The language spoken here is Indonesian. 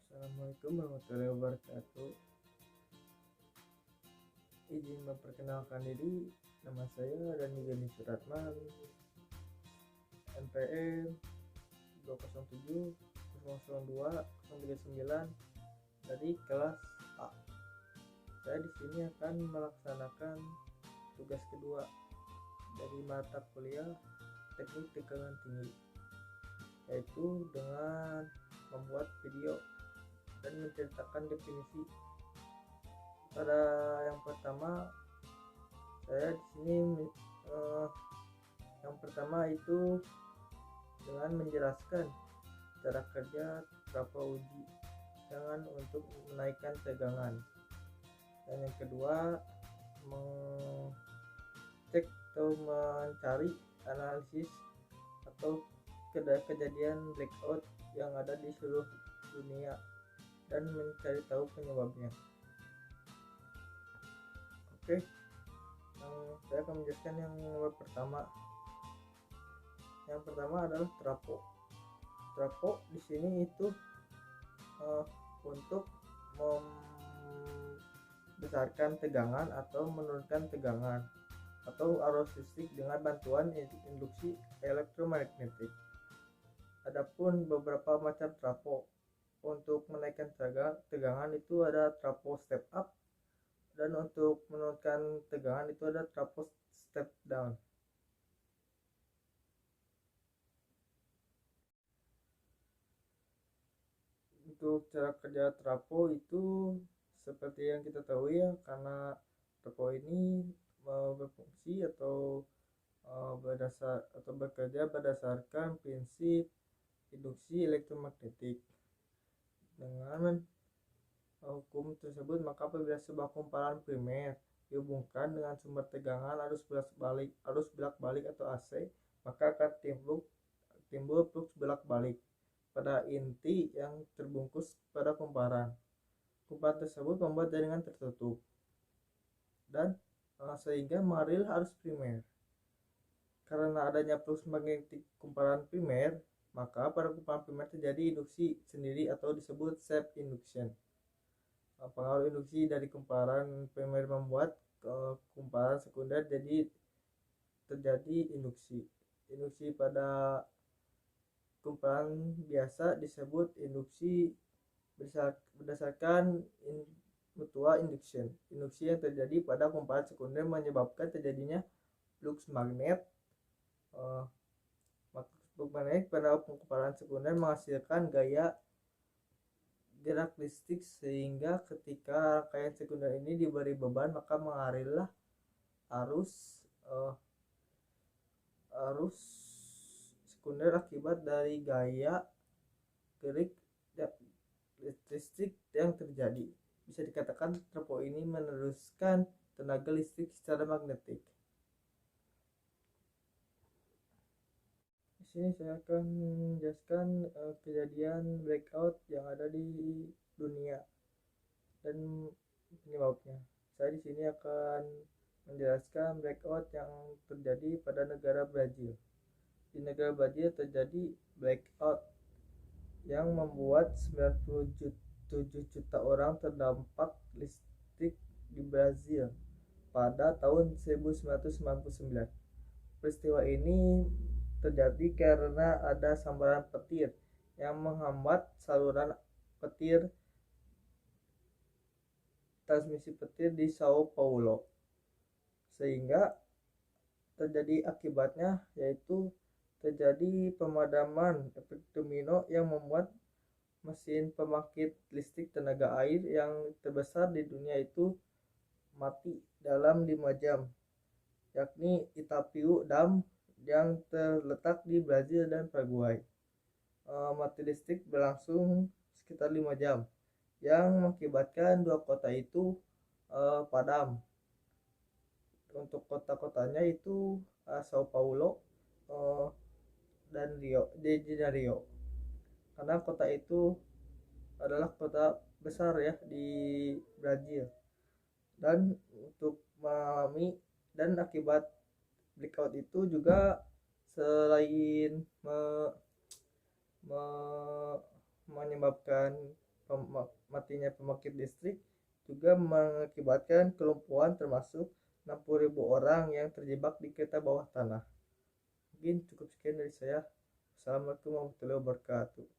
Assalamualaikum warahmatullahi wabarakatuh. Izin memperkenalkan diri, nama saya Dani Gani Suratman, NPM 207 002 039 dari kelas A. Saya di sini akan melaksanakan tugas kedua dari mata kuliah Teknik Tegangan Tinggi, yaitu dengan membuat video dan menceritakan definisi. Pada yang pertama, saya di sini yang pertama itu dengan menjelaskan cara kerja trafo uji tegangan untuk menaikkan tegangan. Dan yang kedua, mengecek atau mencari analisis atau kejadian blackout yang ada di seluruh dunia dan mencari tahu penyebabnya. Oke, saya akan menjelaskan yang pertama. Yang pertama adalah trafo. Trafo di sini itu untuk membesarkan tegangan atau menurunkan tegangan atau arus listrik dengan bantuan induksi elektromagnetik. Adapun beberapa macam trafo. Untuk menaikkan tegangan itu ada trafo step up, dan untuk menurunkan tegangan itu ada trafo step down. Untuk cara kerja trafo itu seperti yang kita tahu ya, karena trafo ini berfungsi atau bekerja berdasarkan prinsip induksi elektromagnetik. Dengan hukum tersebut, maka apabila sebuah kumparan primer dihubungkan dengan sumber tegangan arus bolak-balik atau AC, maka akan timbul flux bolak-balik pada inti yang terbungkus pada kumparan. Kumparan tersebut membuat jaringan tertutup dan sehingga mengalir arus primer. Karena adanya flux magnetik kumparan primer, maka pada kumparan primer terjadi induksi sendiri atau disebut self induction. Pengaruh induksi dari kumparan primer membuat kumparan sekunder jadi terjadi induksi. Induksi pada kumparan biasa disebut induksi berdasarkan mutual induction. Induksi yang terjadi pada kumparan sekunder menyebabkan terjadinya flux magnet. Flux magnet pada kumparan sekunder menghasilkan gaya gerak listrik, sehingga ketika rangkaian sekunder ini diberi beban, maka mengalirlah arus sekunder akibat dari gaya gerak listrik yang terjadi. Bisa dikatakan trafo ini meneruskan tenaga listrik secara magnetik. Di sini saya akan menjelaskan kejadian blackout yang ada di dunia dan penyebabnya. Saya di sini akan menjelaskan blackout yang terjadi pada negara Brazil. Di negara Brazil terjadi blackout yang membuat 97 juta orang terdampak listrik di Brazil pada tahun 1999. Peristiwa ini terjadi karena ada sambaran petir yang menghambat saluran transmisi petir di Sao Paulo, sehingga terjadi akibatnya yaitu terjadi pemadaman efek domino yang membuat mesin pembangkit listrik tenaga air yang terbesar di dunia itu mati dalam 5 jam, yakni Itaipu Dam yang terletak di Brazil dan Paraguay. Mati listrik berlangsung sekitar 5 jam yang mengakibatkan dua kota itu padam. Untuk kota-kotanya itu Sao Paulo dan Rio de Janeiro, karena kota itu adalah kota besar ya di Brazil. Dan untuk mengalami dan akibat blackout itu juga selain menyebabkan matinya pembangkit listrik juga mengakibatkan kelumpuhan termasuk 60.000 orang yang terjebak di kereta bawah tanah. Mungkin cukup sekian dari saya. Assalamualaikum warahmatullahi wabarakatuh.